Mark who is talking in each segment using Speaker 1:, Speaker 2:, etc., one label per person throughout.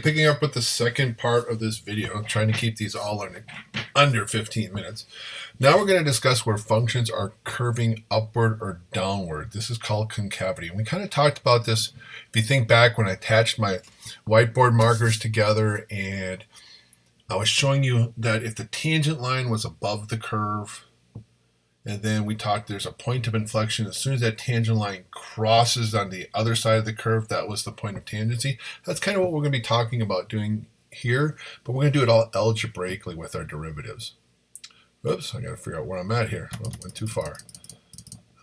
Speaker 1: Picking up with the second part of this video, trying to keep these all under 15 minutes. Now we're going to discuss where functions are curving upward or downward. This is called concavity. And we kind of talked about this, if you think back when I attached my whiteboard markers together and I was showing you that if the tangent line was above the curve, and then we talked there's a point of inflection. As soon as that tangent line crosses on the other side of the curve, that was the point of tangency. That's kind of what we're going to be talking about doing here, but we're going to do it all algebraically with our derivatives. Oops, I got to figure out where I'm at here. Oh, went too far.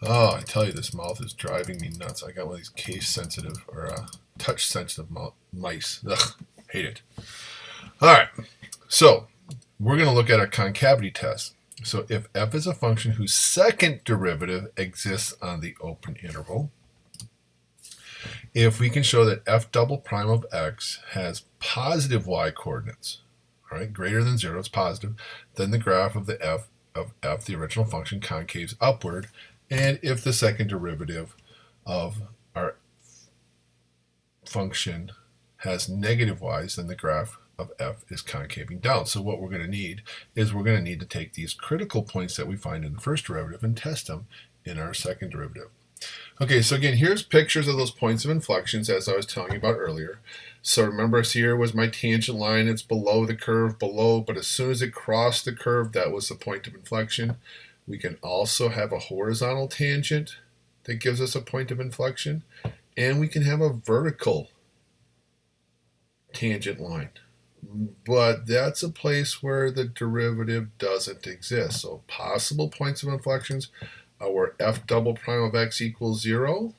Speaker 1: Oh, I tell you, this mouth is driving me nuts. I got one of these case-sensitive or touch-sensitive mice. Ugh, hate it. All right, so we're going to look at a concavity test. So if f is a function whose second derivative exists on the open interval, if we can show that f double prime of x has positive y coordinates, all right, greater than 0, it's positive, then the graph of the f of f, the original function, concaves upward, and if the second derivative of our function has negative y's, then the graph of f is concaving down. So what we're going to need is we're going to need to take these critical points that we find in the first derivative and test them in our second derivative. Okay, so again, here's pictures of those points of inflections as I was telling you about earlier. So remember, here was my tangent line. It's below the curve, but as soon as it crossed the curve, that was the point of inflection. We can also have a horizontal tangent that gives us a point of inflection, and we can have a vertical tangent line. But that's a place where the derivative doesn't exist. So possible points of inflections are where f double prime of x equals 0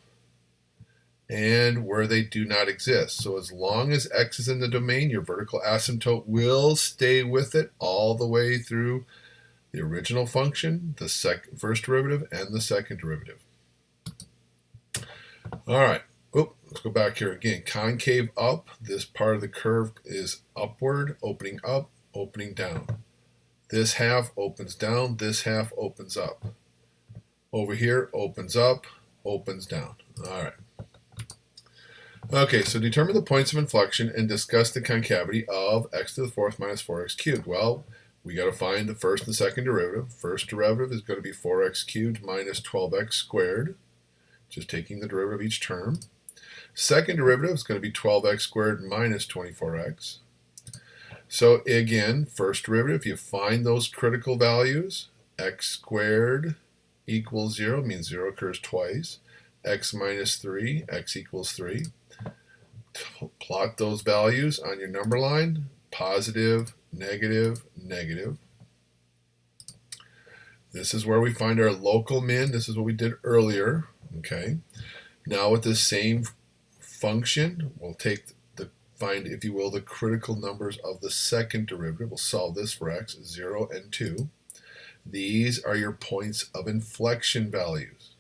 Speaker 1: and where they do not exist. So as long as x is in the domain, your vertical asymptote will stay with it all the way through the original function, the first derivative, and the second derivative. All right. Let's go back here again. Concave up, this part of the curve is upward, opening up, opening down. This half opens down, this half opens up. Over here, opens up, opens down. All right. Okay, so determine the points of inflection and discuss the concavity of x to the fourth minus 4x cubed. Well, we got to find the first and second derivative. First derivative is going to be 4x cubed minus 12x squared, just taking the derivative of each term. Second derivative is going to be 12x squared minus 24x. So again, first derivative, you find those critical values. X squared equals 0, means 0 occurs twice. X minus 3, x equals 3. Plot those values on your number line. Positive, negative, negative. This is where we find our local min. This is what we did earlier. Okay. Now with the same function, we'll find, if you will, the critical numbers of the second derivative. We'll solve this for x, 0 and 2. These are your points of inflection values.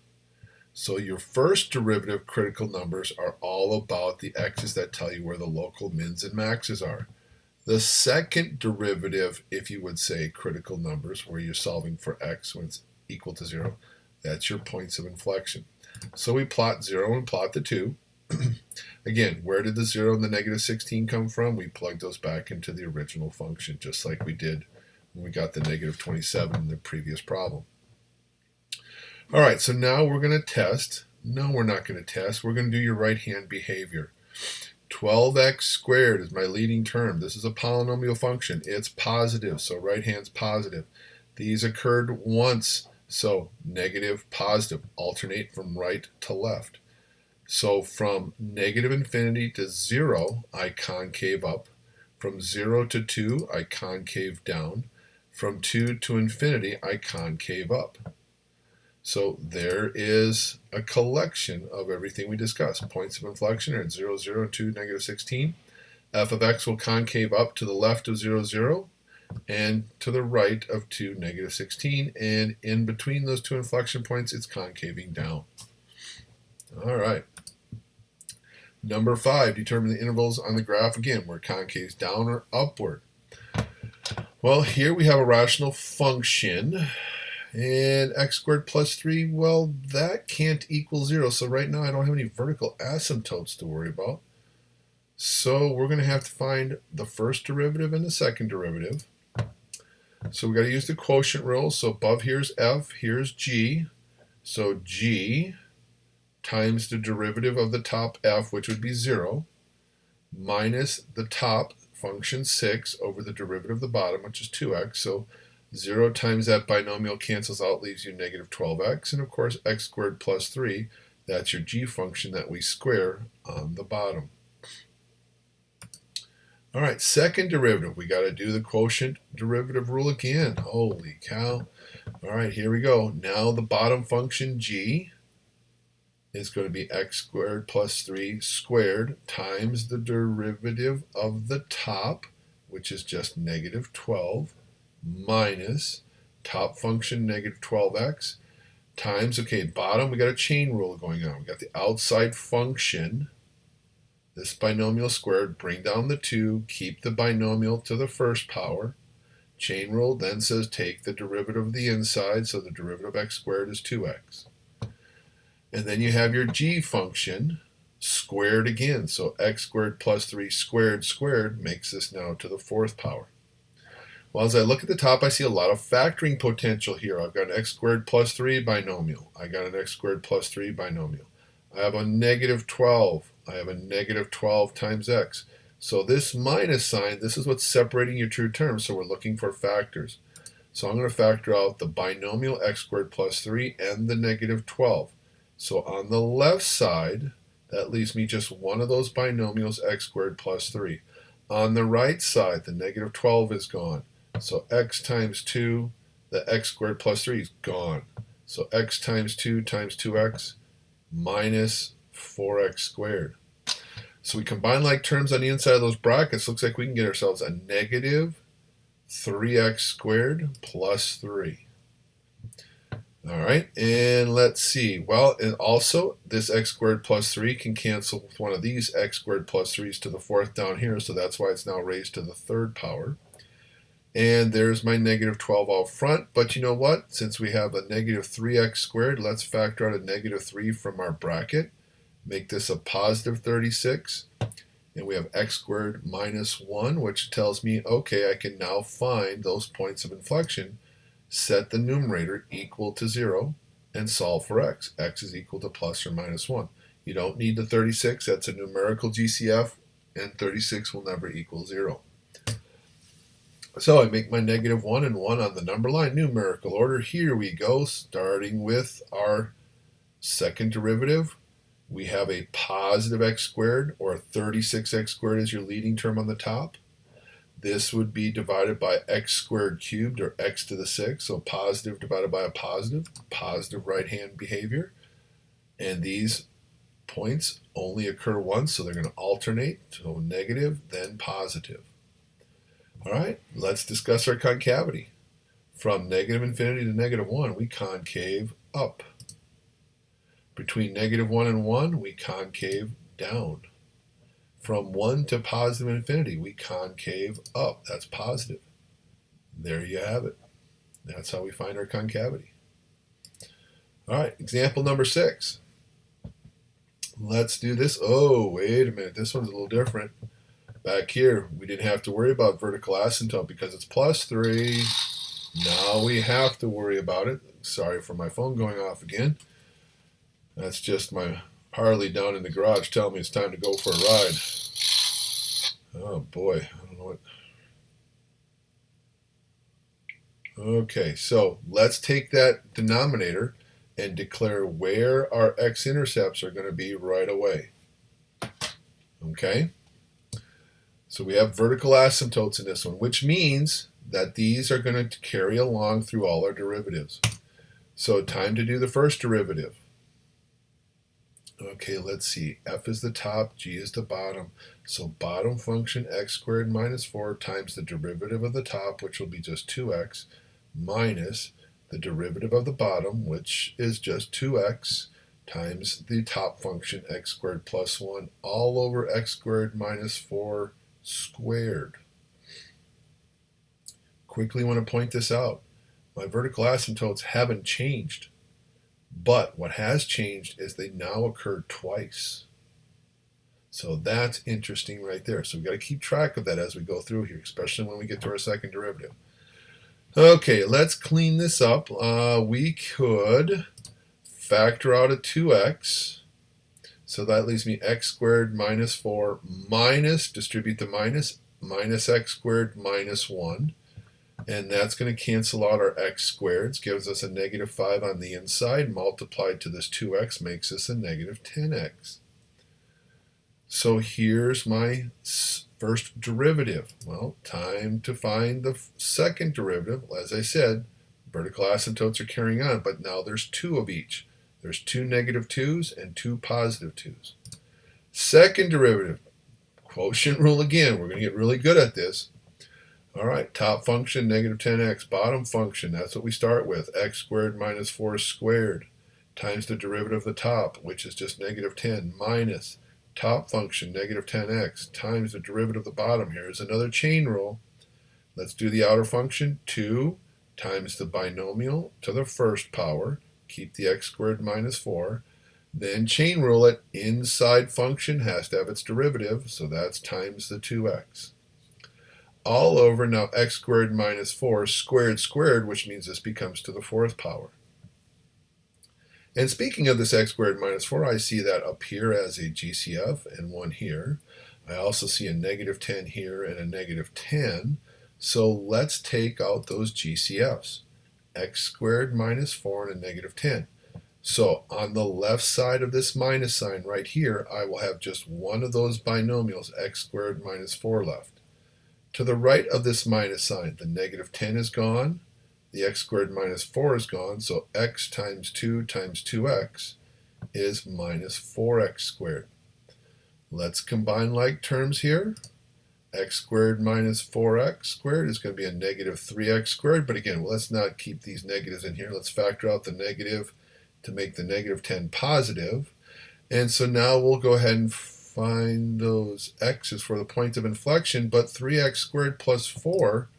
Speaker 1: So your first derivative critical numbers are all about the x's that tell you where the local mins and maxes are. The second derivative, if you would say critical numbers, where you're solving for x when it's equal to 0, that's your points of inflection. So we plot 0 and plot the 2. Again, where did the 0 and the negative 16 come from? We plugged those back into the original function, just like we did when we got the negative 27 in the previous problem. All right, so now we're going to test. No, we're not going to test. We're going to do your right-hand behavior. 12x squared is my leading term. This is a polynomial function. It's positive, so right hand's positive. These occurred once, so negative, positive. Alternate from right to left. So from negative infinity to 0, I concave up. From 0 to 2, I concave down. From 2 to infinity, I concave up. So there is a collection of everything we discussed. Points of inflection are at 0, 0, and 2, negative 16. F of x will concave up to the left of 0, 0, and to the right of 2, negative 16. And in between those two inflection points, it's concaving down. All right. Number 5, determine the intervals on the graph again, where it concaves down or upward. Well, here we have a rational function, and x squared plus 3, well, that can't equal 0. So right now I don't have any vertical asymptotes to worry about. So we're going to have to find the first derivative and the second derivative. So we got to use the quotient rule. So above here's f, here's g. So g times the derivative of the top f, which would be 0, minus the top function 6 over the derivative of the bottom, which is 2x. So 0 times that binomial cancels out, leaves you negative 12x. And of course, x squared plus 3, that's your g function that we square on the bottom. All right, second derivative. We got to do the quotient derivative rule again. Holy cow. All right, here we go. Now the bottom function g is going to be x squared plus 3 squared times the derivative of the top, which is just negative 12, minus top function negative 12x times, okay, bottom, we got a chain rule going on. We got the outside function, this binomial squared, bring down the 2, keep the binomial to the first power. Chain rule then says take the derivative of the inside, so the derivative of x squared is 2x. And then you have your g function squared again. So x squared plus 3 squared squared makes this now to the fourth power. Well, as I look at the top, I see a lot of factoring potential here. I've got an x squared plus 3 binomial. I got an x squared plus 3 binomial. I have a negative 12. I have a negative 12 times x. So this minus sign, this is what's separating your true terms. So we're looking for factors. So I'm going to factor out the binomial x squared plus 3 and the negative 12. So on the left side, that leaves me just one of those binomials, x squared plus 3. On the right side, the negative 12 is gone. So x times 2, the x squared plus 3 is gone. So x times 2x minus 4x squared. So we combine like terms on the inside of those brackets. Looks like we can get ourselves a negative 3x squared plus 3. All right, and let's see. Well, and also this x squared plus 3 can cancel with one of these x squared plus 3's to the fourth down here, so that's why it's now raised to the third power. And there's my negative 12 out front, but you know what? Since we have a negative 3x squared, let's factor out a negative 3 from our bracket. Make this a positive 36. And we have x squared minus 1, which tells me, okay, I can now find those points of inflection, set the numerator equal to 0, and solve for x. X is equal to plus or minus 1. You don't need the 36. That's a numerical GCF, and 36 will never equal 0. So I make my negative 1 and 1 on the number line, numerical order. Here we go, starting with our second derivative. We have a positive x squared, or 36x squared is your leading term on the top. This would be divided by x squared cubed, or x to the 6. So positive divided by a positive right-hand behavior. And these points only occur once, so they're going to alternate. So negative, then positive. All right, let's discuss our concavity. From negative infinity to negative 1, we concave up. Between negative 1 and 1, we concave down. From 1 to positive infinity, we concave up. That's positive. There you have it. That's how we find our concavity. All right, example number 6. Let's do this. Oh, wait a minute. This one's a little different. Back here, we didn't have to worry about vertical asymptote because it's plus 3. Now we have to worry about it. Sorry for my phone going off again. That's just my Harley down in the garage telling me it's time to go for a ride. Oh boy, I don't know what. Okay, so let's take that denominator and declare where our x-intercepts are going to be right away. Okay? So we have vertical asymptotes in this one, which means that these are going to carry along through all our derivatives. So time to do the first derivative. Okay, let's see. F is the top, g is the bottom. So bottom function x squared minus 4 times the derivative of the top, which will be just 2x, minus the derivative of the bottom, which is just 2x, times the top function x squared plus 1, all over x squared minus 4 squared. Quickly want to point this out. My vertical asymptotes haven't changed, but what has changed is they now occur twice. So that's interesting right there. So we've got to keep track of that as we go through here, especially when we get to our second derivative. Okay, let's clean this up. We could factor out a 2x. So that leaves me x squared minus 4 minus, distribute the minus x squared minus 1. And that's going to cancel out our x squareds, gives us a negative 5 on the inside, multiplied to this 2x makes us a negative 10x. So here's my first derivative. Well, time to find the second derivative. As I said, vertical asymptotes are carrying on, but now there's 2 of each. There's 2 negative 2's and 2 positive 2's. Second derivative, quotient rule again. We're going to get really good at this. All right, top function, negative 10x. Bottom function, that's what we start with. X squared minus 4 squared times the derivative of the top, which is just negative 10, minus top function, negative 10x, times the derivative of the bottom. Here's another chain rule. Let's do the outer function. 2 times the binomial to the first power. Keep the x squared minus 4. Then chain rule it. Inside function has to have its derivative, so that's times the 2x. All over now x squared minus 4 squared squared, which means this becomes to the fourth power. And speaking of this x squared minus 4, I see that up here as a GCF and one here. I also see a negative 10 here and a negative 10. So let's take out those GCFs. X squared minus 4 and a negative 10. So on the left side of this minus sign right here, I will have just one of those binomials, x squared minus 4 left. To the right of this minus sign, the negative 10 is gone. The x squared minus 4 is gone, so x times 2 times 2x is minus 4x squared. Let's combine like terms here. X squared minus 4x squared is going to be a negative 3x squared, but again, let's not keep these negatives in here. Let's factor out the negative to make the negative 10 positive. And so now we'll go ahead and find those x's for the point of inflection, but 3x squared plus 4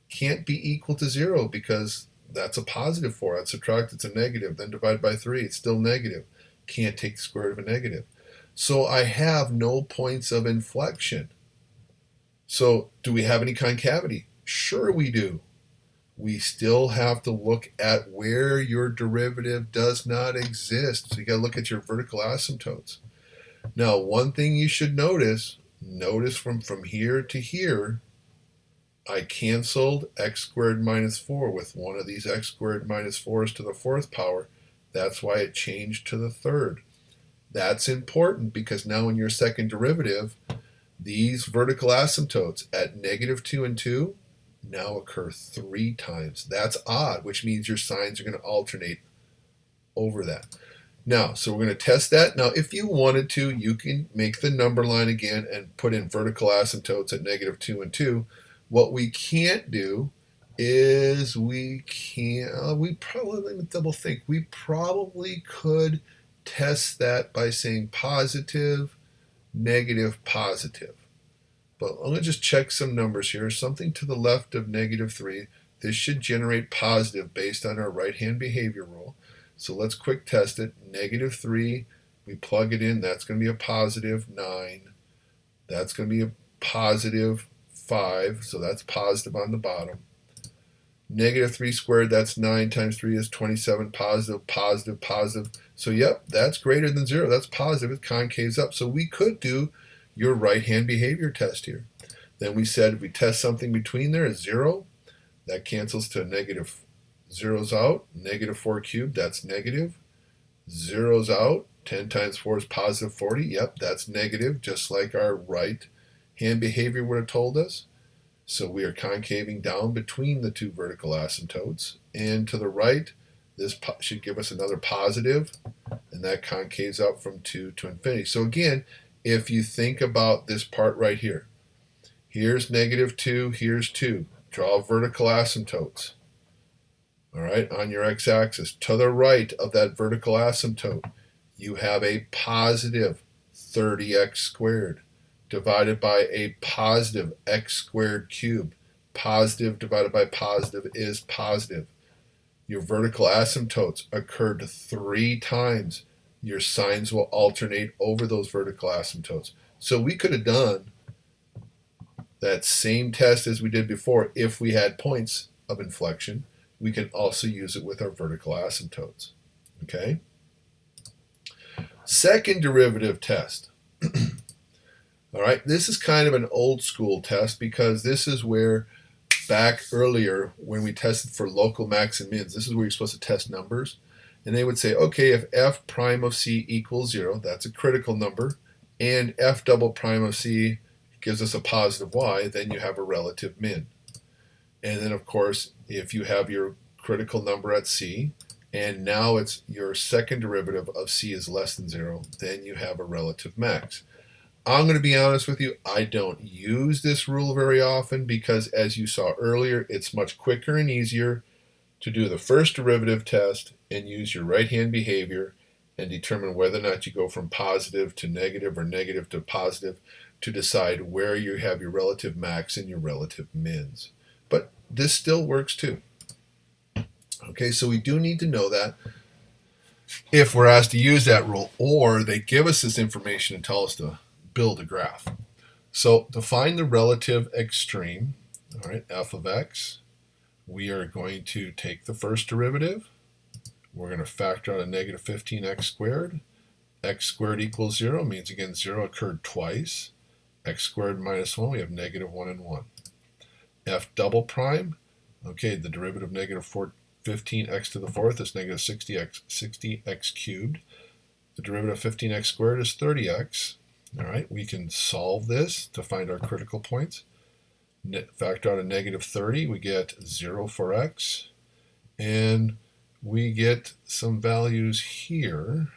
Speaker 1: can't be equal to 0 because that's a positive 4. I'd subtract, it's a negative, then divide by 3, it's still negative. Can't take the square root of a negative. So I have no points of inflection. So do we have any concavity? Sure we do. We still have to look at where your derivative does not exist. So you got to look at your vertical asymptotes. Now, one thing you should notice from here to here, I canceled x squared minus 4 with one of these x squared minus 4's to the fourth power. That's why it changed to the third. That's important because now in your second derivative, these vertical asymptotes at negative 2 and 2 now occur 3 times. That's odd, which means your signs are going to alternate over that. Now, so we're going to test that. Now, if you wanted to, you can make the number line again and put in vertical asymptotes at negative 2 and 2. What we can't do is we probably, let me double think, we probably could test that by saying positive, negative, positive. But I'm going to just check some numbers here. Something to the left of negative 3. This should generate positive based on our right-hand behavior rule. So let's quick test it. Negative 3, we plug it in. That's going to be a positive 9. That's going to be a positive 5. So that's positive on the bottom. Negative 3 squared, that's 9 times 3 is 27. Positive, positive, positive. So yep, that's greater than 0. That's positive. It concaves up. So we could do your right-hand behavior test here. Then we said if we test something between there is 0, that cancels to negative. Zero's out. Negative 4 cubed, that's negative. Zero's out. 10 times 4 is positive 40. Yep, that's negative, just like our right-hand behavior would have told us. So we are concaving down between the two vertical asymptotes. And to the right, this should give us another positive, and that concaves up from 2 to infinity. So again, if you think about this part right here, here's negative 2, here's 2. Draw vertical asymptotes. All right, on your x-axis. To the right of that vertical asymptote, you have a positive 30x squared divided by a positive x squared cubed. Positive divided by positive is positive. Your vertical asymptotes occurred 3 times. Your signs will alternate over those vertical asymptotes. So we could have done that same test as we did before. If we had points of inflection, we can also use it with our vertical asymptotes. Okay? Second derivative test. All right, this is kind of an old school test because this is where back earlier when we tested for local max and mins, this is where you're supposed to test numbers. And they would say, okay, if f prime of c equals 0, that's a critical number, and f double prime of c gives us a positive y, then you have a relative min. And then, of course, if you have your critical number at c, and now it's your second derivative of c is less than 0, then you have a relative max. I'm going to be honest with you, I don't use this rule very often because, as you saw earlier, it's much quicker and easier to do the first derivative test and use your right-hand behavior and determine whether or not you go from positive to negative or negative to positive to decide where you have your relative max and your relative mins. But this still works too. Okay, so we do need to know that if we're asked to use that rule, or they give us this information and tell us to build a graph. So to find the relative extreme, all right, f of x, we are going to take the first derivative. We're going to factor out a negative 15x squared. X squared equals 0 means, again, 0 occurred twice. X squared minus 1, we have negative 1 and 1. F double prime, okay, the derivative of negative 15x to the fourth is negative 60x cubed. The derivative of 15x squared is 30x. All right, we can solve this to find our critical points. Factor out a negative 30, we get 0 for x. And we get some values here.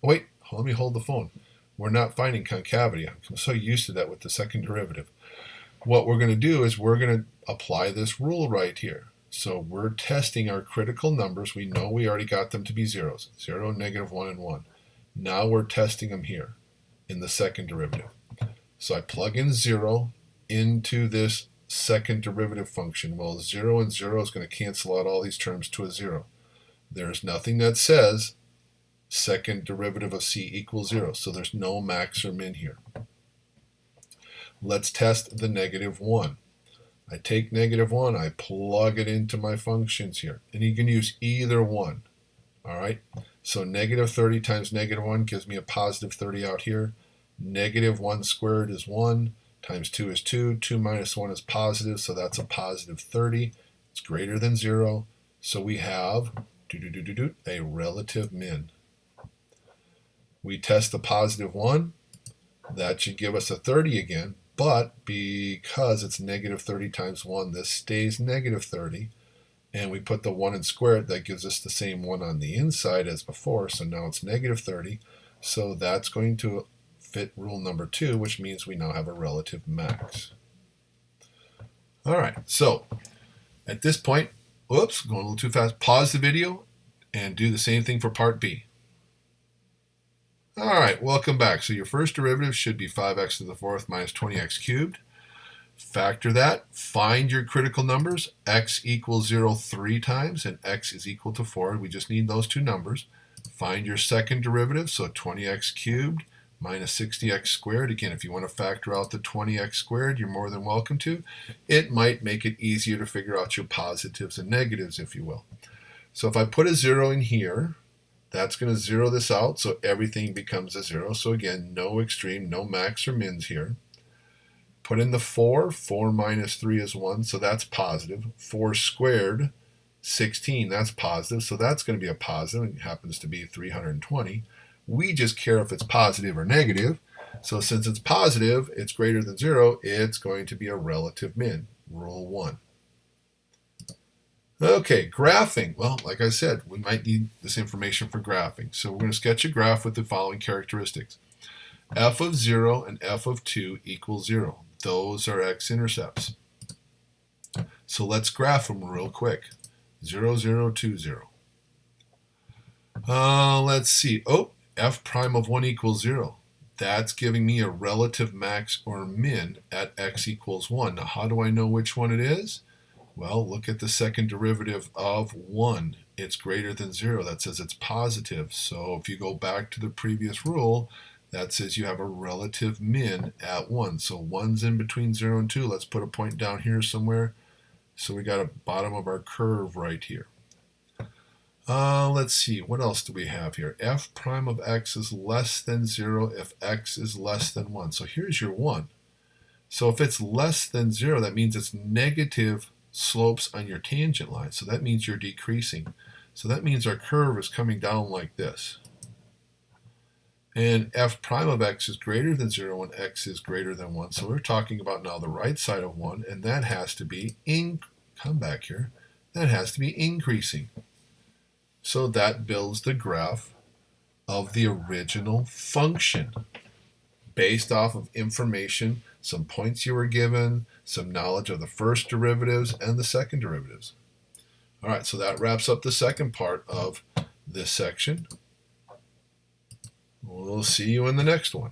Speaker 1: Oh, wait, let me hold the phone. We're not finding concavity. I'm so used to that with the second derivative. What we're going to do is we're going to apply this rule right here. So we're testing our critical numbers. We know we already got them to be zeros. 0, negative 1, and 1. Now we're testing them here in the second derivative. So I plug in 0 into this second derivative function. Well, 0 and 0 is going to cancel out all these terms to a 0. There's nothing that says second derivative of c equals 0, so there's no max or min here. Let's test the negative 1. I take negative 1, I plug it into my functions here, and you can use either one. All right, so negative 30 times negative 1 gives me a positive 30 out here. Negative 1 squared is 1, times 2 is 2. 2 minus 1 is positive, so that's a positive 30. It's greater than 0, so we have a relative min. We test the positive 1. That should give us a 30 again, but because it's negative 30 times 1, this stays negative 30. And we put the 1 and square it, that gives us the same 1 on the inside as before, so now it's negative 30. So that's going to fit rule number 2, which means we now have a relative max. All right, so at this point, whoops, going a little too fast. Pause the video and do the same thing for part B. All right, welcome back. So your first derivative should be 5x to the fourth minus 20x cubed. Factor that, find your critical numbers. X equals 0 3 times, and x is equal to 4. We just need those two numbers. Find your second derivative, so 20x cubed minus 60x squared. Again, if you want to factor out the 20x squared, you're more than welcome to. It might make it easier to figure out your positives and negatives, if you will. So if I put a 0 in here, that's going to zero this out, so everything becomes a 0. So again, no extreme, no max or mins here. Put in the 4. 4 minus 3 is 1, so that's positive. 4 squared, 16, that's positive, so that's going to be a positive. It happens to be 320. We just care if it's positive or negative. So since it's positive, it's greater than 0, it's going to be a relative min, rule 1. Okay, graphing. Well, like I said, we might need this information for graphing. So we're going to sketch a graph with the following characteristics. F of 0 and f of 2 equals 0. Those are x-intercepts. So let's graph them real quick. 0, 0, 2, 0. Let's see. Oh, f prime of 1 equals 0. That's giving me a relative max or min at x equals 1. Now, how do I know which one it is? Well, look at the second derivative of 1. It's greater than 0. That says it's positive. So if you go back to the previous rule, that says you have a relative min at 1. So 1's in between 0 and 2. Let's put a point down here somewhere. So we got a bottom of our curve right here. Let's see, what else do we have here? F prime of x is less than 0 if x is less than 1. So here's your 1. So if it's less than 0, that means it's negative slopes on your tangent line. So that means you're decreasing. So that means our curve is coming down like this. And f prime of x is greater than 0 when x is greater than 1. So we're talking about now the right side of 1, and that has to be, come back here, that has to be increasing. So that builds the graph of the original function based off of information, some points you were given, some knowledge of the first derivatives and the second derivatives. All right, so that wraps up the second part of this section. We'll see you in the next one.